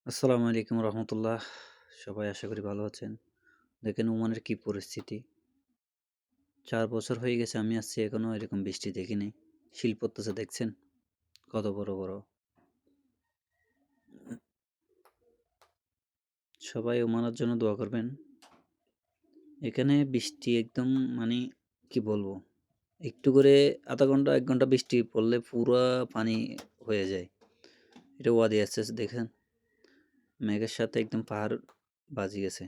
আসসালামু আলাইকুম রহমতুল্লাহ। সবাই আশা করি ভালো আছেন। দেখেন ওমানের কি পরিস্থিতি। ৪ বছর হয়ে গেছে আমি আসছি, এখনো এরকম বৃষ্টি দেখিনি। শিল পড়তেছে দেখছেন, কত বড় বড়। সবাই ওমানের জন্য দোয়া করবেন। এখানে বৃষ্টি একদম, মানে কি বলবো, একটু করে আধা ঘন্টা ১ ঘন্টা বৃষ্টি পড়লে পুরা পানি হয়ে যায়। এটা ওয়াদি আসছে দেখেন, মেঘের সাথে একদম পাহাড় বাজি গেছে।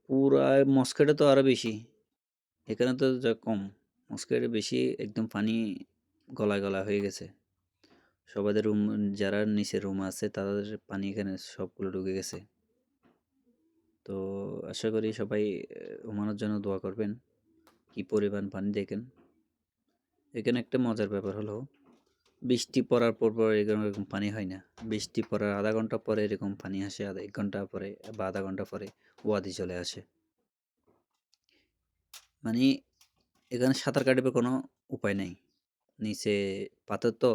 পুরা মস্কেটা তো আরো বেশি, এখানে তো যা কম, মস্কেটে বেশি। একদম পানি গলায় গলা হয়ে গেছে। সবাদের রুম, যারা নিচে রুম আছে তাদের পানি এখানে সবগুলো ঢুকে গেছে। তো আশা করি সবাই ঘুমানোর জন্য দোয়া করবেন। কি পরিমাণ পানি দেখেন। এখানে একটা মজার ব্যাপার হলো, বৃষ্টি পড়ার পর এরকম পানি হয় না। বৃষ্টি পড়ার আধা ঘন্টা পরে এরকম পানি আসে, ১ ঘন্টা পরে বা আধা ঘন্টা পরে ওয়াদি চলে আসে। মানে এখানে সাঁতার কাটবে কোনো উপায় নাই। নিচে পাথর তো,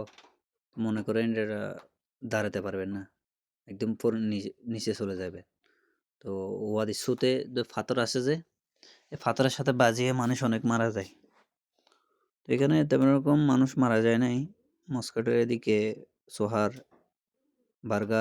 মনে করেন এরা দাঁড়াতে পারবেন না, একদম পুরো নিচে চলে যাবে। তো ওয়াদি সুতে যে পাথর আসে, যে এই পাথরের সাথে বাজিয়ে মানুষ অনেক মারা যায়। তো এখানে তেমন রকম মানুষ মারা যায় নাই। মস্কোটের এদিকে সোহার, বার্গার